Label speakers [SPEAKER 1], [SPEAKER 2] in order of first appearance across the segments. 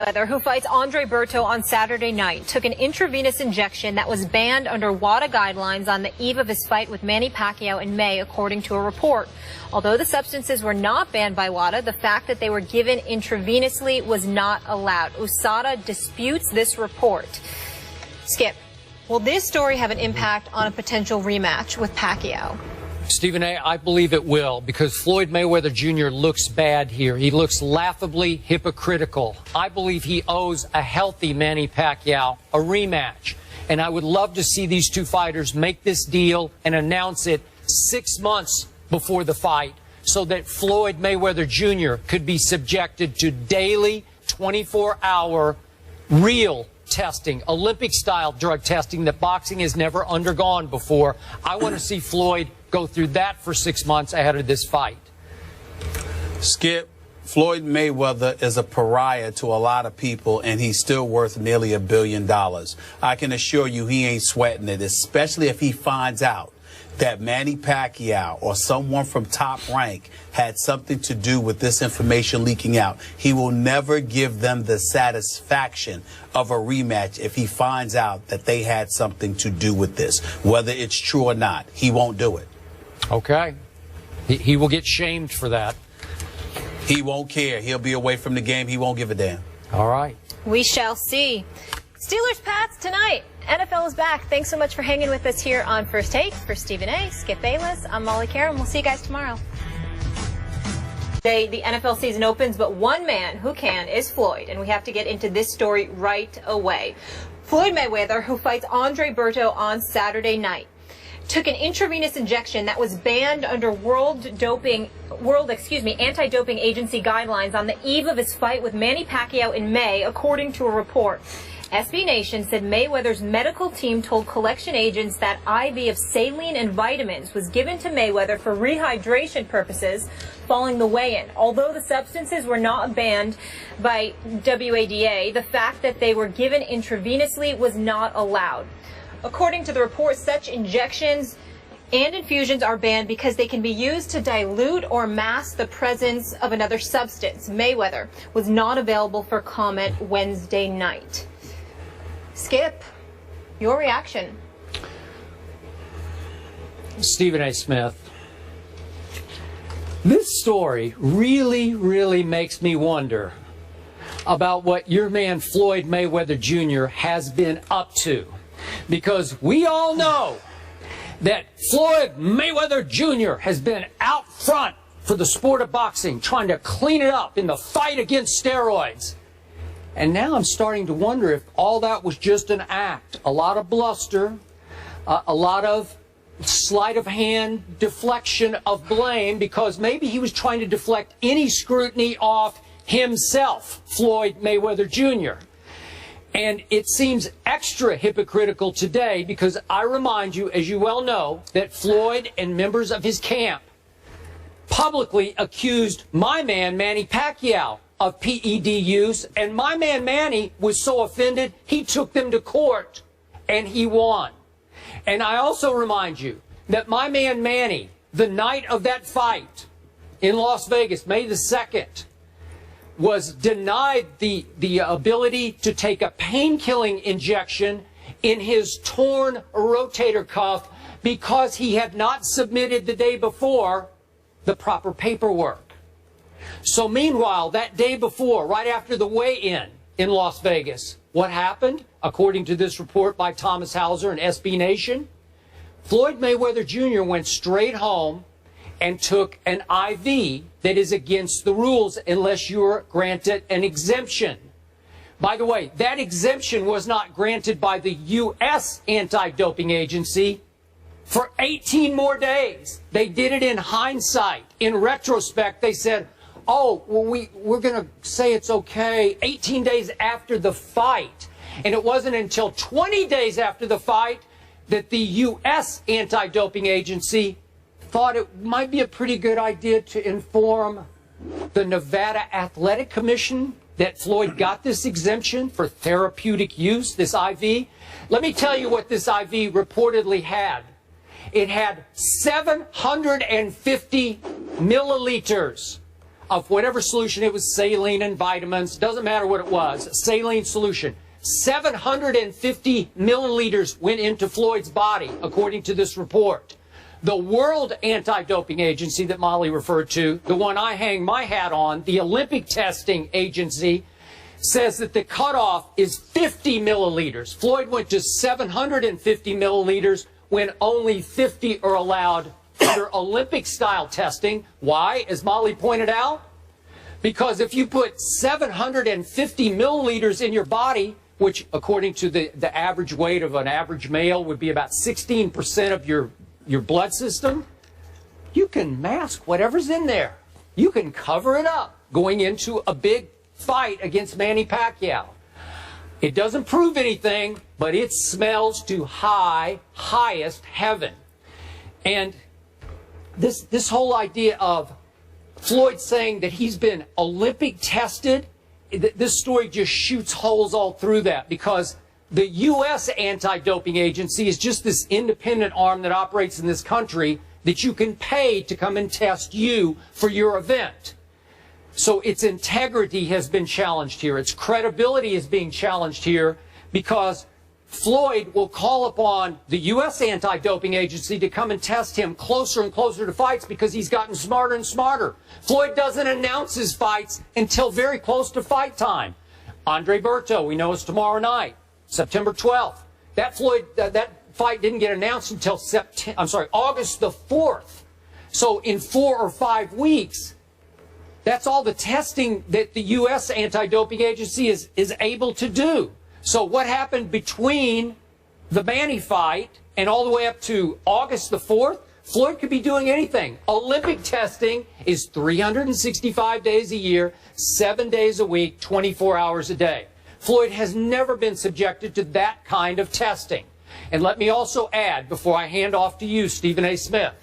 [SPEAKER 1] Mayweather, who fights Andre Berto on Saturday night, took an intravenous injection that was banned under WADA guidelines on the eve of his fight with Manny Pacquiao in May, according to a report. Although the substances were not banned by WADA, the fact that they were given intravenously was not allowed. USADA disputes this report. Skip, will this story have an impact on a potential rematch with Pacquiao?
[SPEAKER 2] Stephen A., I believe it will, because Floyd Mayweather Jr. looks bad here. He looks laughably hypocritical. I believe he owes a healthy Manny Pacquiao a rematch. And I would love to see these two fighters make this deal and announce it 6 months before the fight so that Floyd Mayweather Jr. could be subjected to daily 24-hour real testing, Olympic-style drug testing that boxing has never undergone before. I want to see Floyd go through that for 6 months ahead of this fight.
[SPEAKER 3] Skip, Floyd Mayweather is a pariah to a lot of people, and he's still worth nearly $1 billion. I can assure you he ain't sweating it, especially if he finds out that Manny Pacquiao or someone from Top Rank had something to do with this information leaking out. He will never give them the satisfaction of a rematch if he finds out that they had something to do with this. Whether it's true or not, he won't do it. Okay. He will get shamed for that. He won't care. He'll be away from the game. He won't give a damn. All right.
[SPEAKER 1] We shall see. Steelers-Pats tonight. NFL is back. Thanks so much for hanging with us here on First Take. For Stephen A., Skip Bayless, I'm Molly Karen. We'll see you guys tomorrow. Today, the NFL season opens, but one man who can is Floyd, and we have to get into this story right away. Floyd Mayweather, who fights Andre Berto on Saturday night, took an intravenous injection that was banned under anti-doping agency guidelines on the eve of his fight with Manny Pacquiao in May, according to a report. SB Nation said Mayweather's medical team told collection agents that IV of saline and vitamins was given to Mayweather for rehydration purposes following the weigh-in. Although the substances were not banned by WADA, the fact that they were given intravenously was not allowed. According to the report, such injections and infusions are banned because they can be used to dilute or mask the presence of another substance. Mayweather was not available for comment Wednesday night. Skip, your reaction.
[SPEAKER 2] Stephen A. Smith, this story really makes me wonder about what your man Floyd Mayweather Jr. has been up to. Because we all know that Floyd Mayweather Jr. has been out front for the sport of boxing, trying to clean it up in the fight against steroids. And now I'm starting to wonder if all that was just an act, a lot of bluster, a lot of sleight of hand, deflection of blame, because maybe he was trying to deflect any scrutiny off himself, Floyd Mayweather Jr. And it seems extra hypocritical today because I remind you, as you well know, that Floyd and members of his camp publicly accused my man, Manny Pacquiao, of PED use, and my man Manny was so offended he took them to court and he won. And I also remind you that my man Manny, the night of that fight in Las Vegas, May the 2nd, was denied the ability to take a pain-killing injection in his torn rotator cuff because he had not submitted the day before the proper paperwork. So meanwhile, that day before, right after the weigh-in in Las Vegas, what happened? According to this report by Thomas Hauser and SB Nation, Floyd Mayweather Jr. went straight home and took an IV that is against the rules unless you're granted an exemption. By the way, that exemption was not granted by the U.S. anti-doping agency for 18 more days. They did it in hindsight. In retrospect, they said, oh, well, we're going to say it's okay 18 days after the fight. And it wasn't until 20 days after the fight that the U.S. anti-doping agency thought it might be a pretty good idea to inform the Nevada Athletic Commission that Floyd got this exemption for therapeutic use, this IV. Let me tell you what this IV reportedly had. It had 750 milliliters of whatever solution, it was saline and vitamins, doesn't matter what it was, saline solution. 750 milliliters went into Floyd's body, according to this report. The World Anti-Doping Agency that Molly referred to, the one I hang my hat on, the Olympic Testing Agency, says that the cutoff is 50 milliliters. Floyd went to 750 milliliters when only 50 are allowed under Olympic-style testing. Why, as Molly pointed out? Because if you put 750 milliliters in your body, which according to the average weight of an average male would be about 16% of your blood system, you can mask whatever's in there. You can cover it up going into a big fight against Manny Pacquiao. It doesn't prove anything, but it smells to highest heaven. And this whole idea of Floyd saying that he's been Olympic tested, this story just shoots holes all through that, because the U.S. Anti-Doping Agency is just this independent arm that operates in this country that you can pay to come and test you for your event. So its integrity has been challenged here. Its credibility is being challenged here because Floyd will call upon the U.S. Anti-Doping Agency to come and test him closer and closer to fights because he's gotten smarter and smarter. Floyd doesn't announce his fights until very close to fight time. Andre Berto, we know, is tomorrow night, September 12th. That fight didn't get announced until August the 4th. So in 4 or 5 weeks, that's all the testing that the U.S. Anti-Doping Agency is able to do. So what happened between the Manny fight and all the way up to August the 4th? Floyd could be doing anything. Olympic testing is 365 days a year, 7 days a week, 24 hours a day. Floyd has never been subjected to that kind of testing. And let me also add, before I hand off to you, Stephen A. Smith,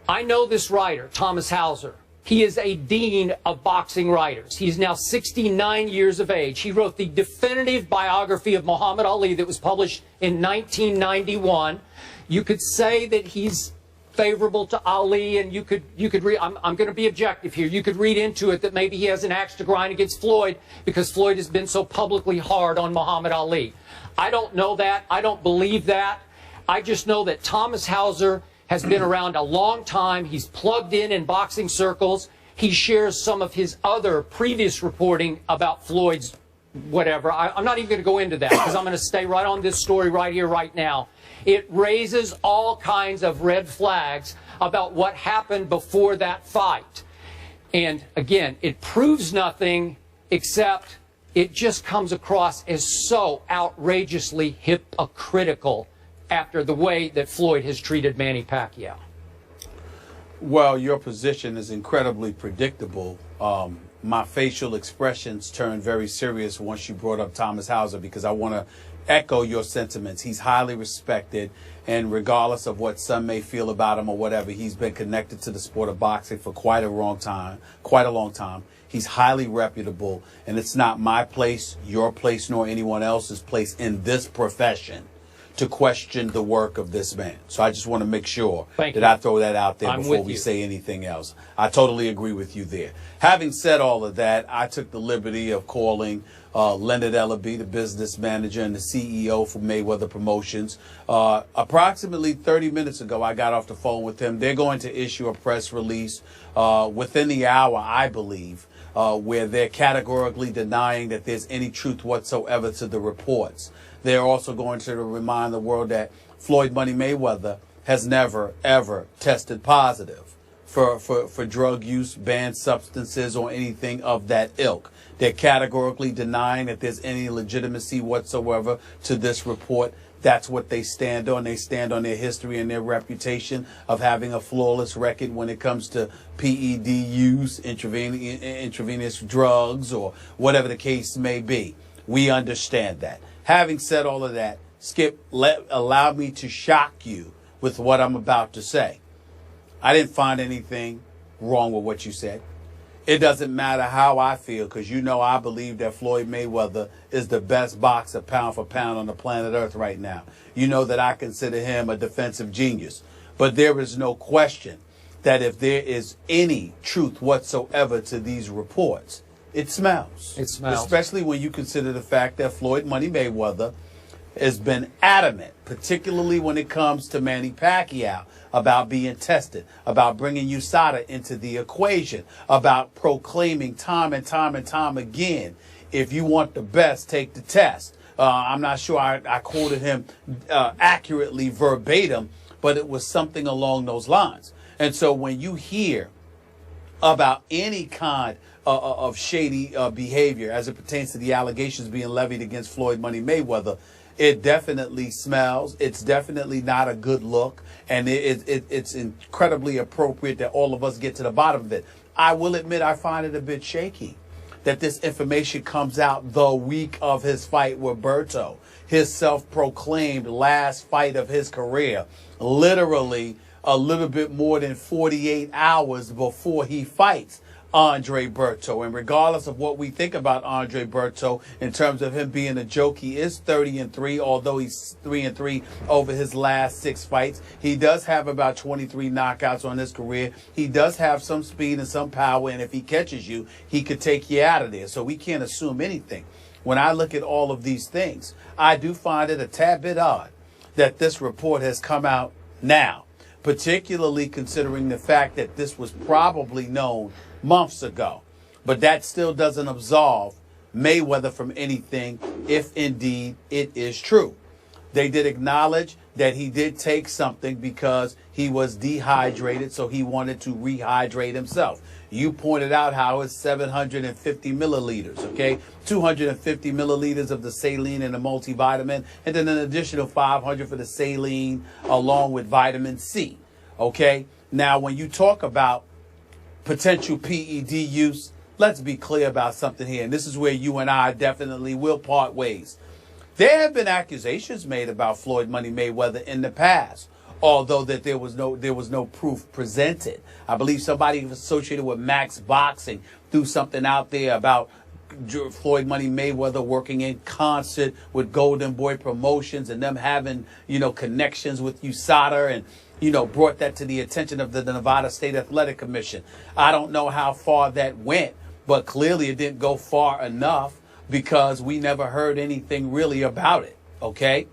[SPEAKER 2] I know this writer, Thomas Hauser. He is a dean of boxing writers. He's now 69 years of age. He wrote the definitive biography of Muhammad Ali that was published in 1991. You could say that he's favorable to Ali, and you could read, I'm going to be objective here. You could read into it that maybe he has an axe to grind against Floyd because Floyd has been so publicly hard on Muhammad Ali. I don't know that. I don't believe that. I just know that Thomas Hauser has been around a long time. He's plugged in boxing circles. He shares some of his other previous reporting about Floyd's whatever. I'm not even going to go into that because I'm going to stay right on this story right here, right now. It raises all kinds of red flags about what happened before that fight. And again, it proves nothing except it just comes across as so outrageously hypocritical after the way that Floyd has treated Manny Pacquiao.
[SPEAKER 3] Well, your position is incredibly predictable. My facial expressions turned very serious once you brought up Thomas Hauser because I want to echo your sentiments. He's highly respected, and regardless of what some may feel about him or whatever, he's been connected to the sport of boxing for quite a long time. He's highly reputable, and it's not my place, your place, nor anyone else's place in this profession to question the work of this man. So I just want to make sure that I throw that out there before we say anything else. I totally agree with you there. Having said all of that, I took the liberty of calling Leonard Ellaby, the business manager and the CEO for Mayweather Promotions. Approximately 30 minutes ago, I got off the phone with him. They're going to issue a press release within the hour, I believe, where they're categorically denying that there's any truth whatsoever to the reports. They're also going to remind the world that Floyd Money Mayweather has never, ever tested positive for drug use, banned substances, or anything of that ilk. They're categorically denying that there's any legitimacy whatsoever to this report. That's what they stand on. They stand on their history and their reputation of having a flawless record when it comes to PED use, intravenous drugs, or whatever the case may be. We understand that. Having said all of that, Skip, allow me to shock you with what I'm about to say. I didn't find anything wrong with what you said. It doesn't matter how I feel, because you know I believe that Floyd Mayweather is the best boxer pound for pound on the planet Earth right now. You know that I consider him a defensive genius. But there is no question that if there is any truth whatsoever to these reports, it smells.
[SPEAKER 2] It smells.
[SPEAKER 3] Especially when you consider the fact that Floyd Money Mayweather has been adamant, particularly when it comes to Manny Pacquiao, about being tested, about bringing USADA into the equation, about proclaiming time and time and time again, if you want the best, take the test. I'm not sure I quoted him accurately verbatim, but it was something along those lines. And so when you hear about any kind of shady behavior as it pertains to the allegations being levied against Floyd Money Mayweather, it definitely smells. It's definitely not a good look. And it's incredibly appropriate that all of us get to the bottom of it. I will admit I find it a bit shaky that this information comes out the week of his fight with Berto, his self-proclaimed last fight of his career, literally a little bit more than 48 hours before he fights Andre Berto. And regardless of what we think about Andre Berto in terms of him being a joke, he is 30-3, although he's 3-3 over his last 6 fights. He does have about 23 knockouts on his career. He does have some speed and some power, and if he catches you, he could take you out of there. So we can't assume anything. When I look at all of these things, I do find it a tad bit odd that this report has come out now, particularly considering the fact that this was probably known months ago. But that still doesn't absolve Mayweather from anything if indeed it is true. They did acknowledge that he did take something because he was dehydrated, so he wanted to rehydrate himself. You pointed out how it's 750 milliliters, okay? 250 milliliters of the saline and the multivitamin, and then an additional 500 for the saline along with vitamin C, okay? Now, when you talk about potential PED use, let's be clear about something here, and this is where you and I definitely will part ways. There have been accusations made about Floyd Money Mayweather in the past, although that there was no proof presented. I believe somebody associated with Max Boxing threw something out there about Floyd Money Mayweather working in concert with Golden Boy Promotions and them having, connections with USADA and, brought that to the attention of the Nevada State Athletic Commission. I don't know how far that went, but clearly it didn't go far enough because we never heard anything really about it, okay?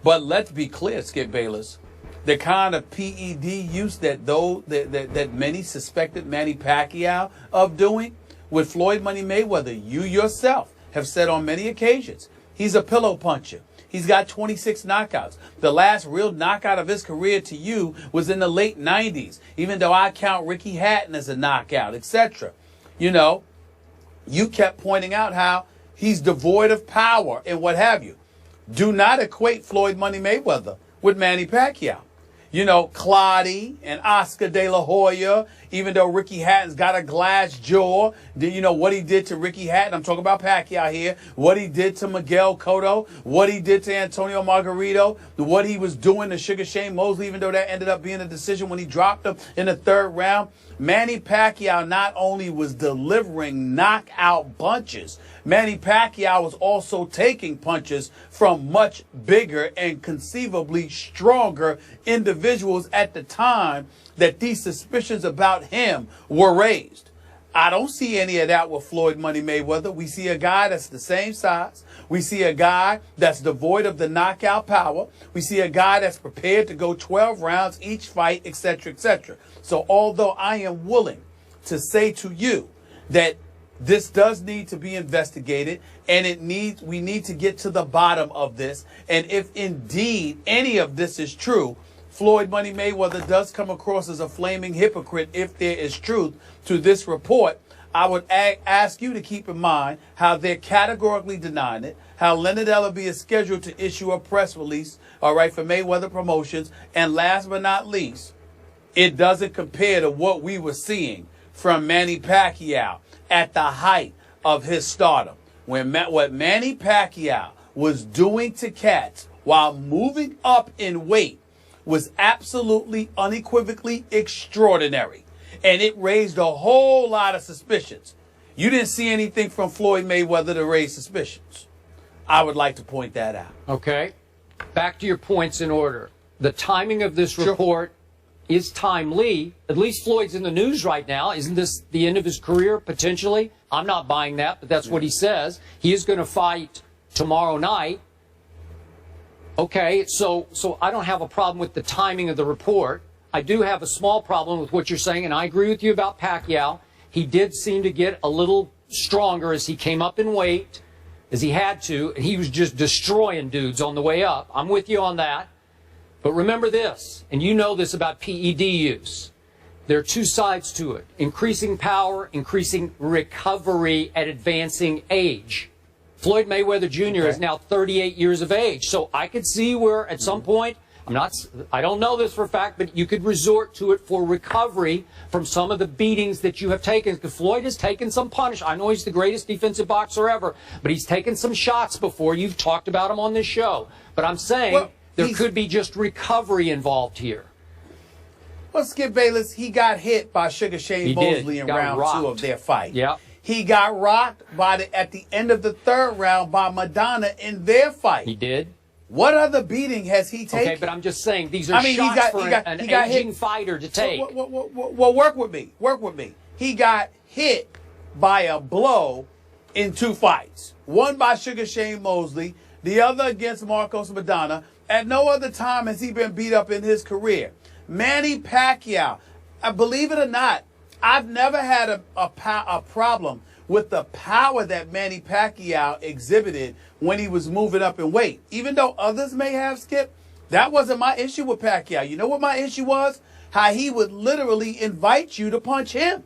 [SPEAKER 3] But let's be clear, Skip Bayless, the kind of PED use that many suspected Manny Pacquiao of doing with Floyd Money Mayweather, you yourself have said on many occasions, he's a pillow puncher. He's got 26 knockouts. The last real knockout of his career to you was in the late 90s, even though I count Ricky Hatton as a knockout, etc. You kept pointing out how he's devoid of power and what have you. Do not equate Floyd Money Mayweather with Manny Pacquiao. Claudy and Oscar De La Hoya, even though Ricky Hatton's got a glass jaw, what he did to Ricky Hatton, I'm talking about Pacquiao here, what he did to Miguel Cotto, what he did to Antonio Margarito, what he was doing to Sugar Shane Mosley, even though that ended up being a decision when he dropped him in the 3rd round. Manny Pacquiao not only was delivering knockout punches, Manny Pacquiao was also taking punches from much bigger and conceivably stronger individuals at the time that these suspicions about him were raised. I don't see any of that with Floyd Money Mayweather. We see a guy that's the same size. We see a guy that's devoid of the knockout power. We see a guy that's prepared to go 12 rounds each fight, etc., etc. So although I am willing to say to you that this does need to be investigated and we need to get to the bottom of this, and if indeed any of this is true, Floyd Money Mayweather does come across as a flaming hypocrite if there is truth to this report, I would ask you to keep in mind how they're categorically denying it, how Leonard Ellerbe is scheduled to issue a press release, for Mayweather Promotions, and last but not least, it doesn't compare to what we were seeing from Manny Pacquiao at the height of his stardom. What Manny Pacquiao was doing to cats while moving up in weight was absolutely unequivocally extraordinary. And it raised a whole lot of suspicions. You didn't see anything from Floyd Mayweather to raise suspicions. I would like to point that out.
[SPEAKER 2] Okay. Back to your points in order. The timing of this report is timely. At least Floyd's in the news right now. Isn't this the end of his career, potentially? I'm not buying that, but that's what he says. He is going to fight tomorrow night. Okay, so I don't have a problem with the timing of the report. I do have a small problem with what you're saying, and I agree with you about Pacquiao. He did seem to get a little stronger as he came up in weight, as he had to, and he was just destroying dudes on the way up. I'm with you on that. But remember this, and you know this about PED use. There are two sides to it. Increasing power, increasing recovery at advancing age. Floyd Mayweather Jr. is now 38 years of age. So I could see where at some point, I don't know this for a fact, but you could resort to it for recovery from some of the beatings that you have taken. Because Floyd has taken some punish. I know he's the greatest defensive boxer ever, but he's taken some shots before. You've talked about him on this show. But I'm saying there could be just recovery involved here.
[SPEAKER 3] Well, Skip Bayless, he got hit by Sugar Shane Mosley in round 2 of their fight.
[SPEAKER 2] Yeah.
[SPEAKER 3] He got rocked at the end of the 3rd round by Madonna in their fight.
[SPEAKER 2] He did.
[SPEAKER 3] What other beating has he taken?
[SPEAKER 2] Okay, but I'm just saying these are shots for an aging fighter to take.
[SPEAKER 3] Well, work with me. Work with me. He got hit by a blow in 2 fights. One by Sugar Shane Mosley, the other against Marcos Madonna. At no other time has he been beat up in his career. Manny Pacquiao, believe it or not, I've never had a problem with the power that Manny Pacquiao exhibited when he was moving up in weight. Even though others may have, Skip, that wasn't my issue with Pacquiao. You know what my issue was? How he would literally invite you to punch him.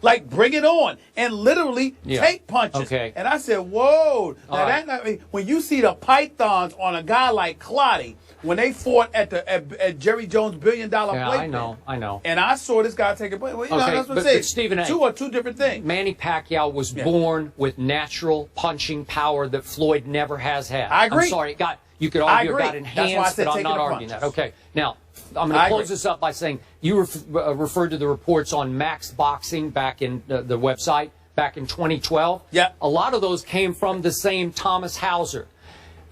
[SPEAKER 3] Like, bring it on, and literally take punches.
[SPEAKER 2] Okay.
[SPEAKER 3] And I said, whoa. Now, when you see the pythons on a guy like Clotty, when they fought at Jerry Jones' $1 billion plate.
[SPEAKER 2] I know.
[SPEAKER 3] And I saw this guy take a play. Well, that's what I'm saying.
[SPEAKER 2] Stephen A.
[SPEAKER 3] Two are two different things.
[SPEAKER 2] Manny Pacquiao was born with natural punching power that Floyd never has had.
[SPEAKER 3] I agree.
[SPEAKER 2] I'm sorry, you could argue it got enhanced, but I'm not arguing that. Okay, now, I'm going to close this up by saying you referred to the reports on Max Boxing back in the website back in 2012.
[SPEAKER 3] Yeah.
[SPEAKER 2] A lot of those came from the same Thomas Hauser.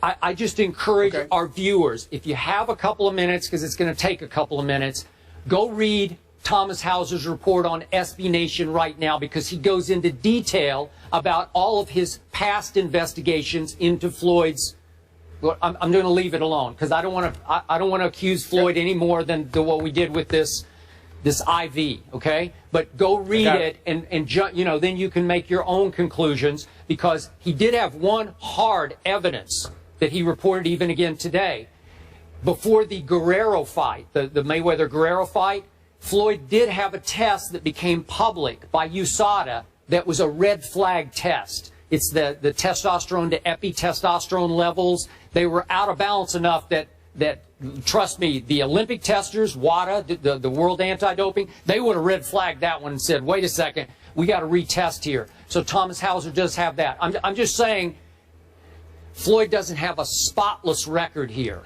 [SPEAKER 2] I just encourage our viewers, if you have a couple of minutes, because it's going to take a couple of minutes, go read Thomas Hauser's report on SB Nation right now, because he goes into detail about all of his past investigations into Floyd's. Well, I'm going to leave it alone because I don't want to accuse Floyd any more than what we did with this IV. Okay, but go read it and then you can make your own conclusions, because he did have one hard evidence that he reported even again today. Before the Guerrero fight, the Mayweather-Guerrero fight, Floyd did have a test that became public by USADA that was a red flag test. It's the testosterone to epitestosterone levels. They were out of balance enough that trust me, the Olympic testers, WADA, the World Anti-Doping, they would have red flagged that one and said, wait a second, we got to retest here. So Thomas Hauser does have that. I'm just saying, Floyd doesn't have a spotless record here.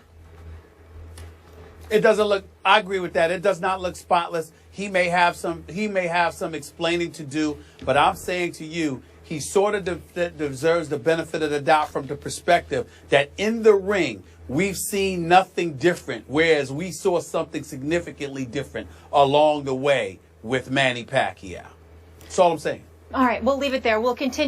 [SPEAKER 3] It doesn't look. I agree with that. It does not look spotless. He may have some explaining to do. But I'm saying to you, he sort of deserves the benefit of the doubt from the perspective that in the ring we've seen nothing different, whereas we saw something significantly different along the way with Manny Pacquiao. That's all I'm saying.
[SPEAKER 1] All right, we'll leave it there. We'll continue.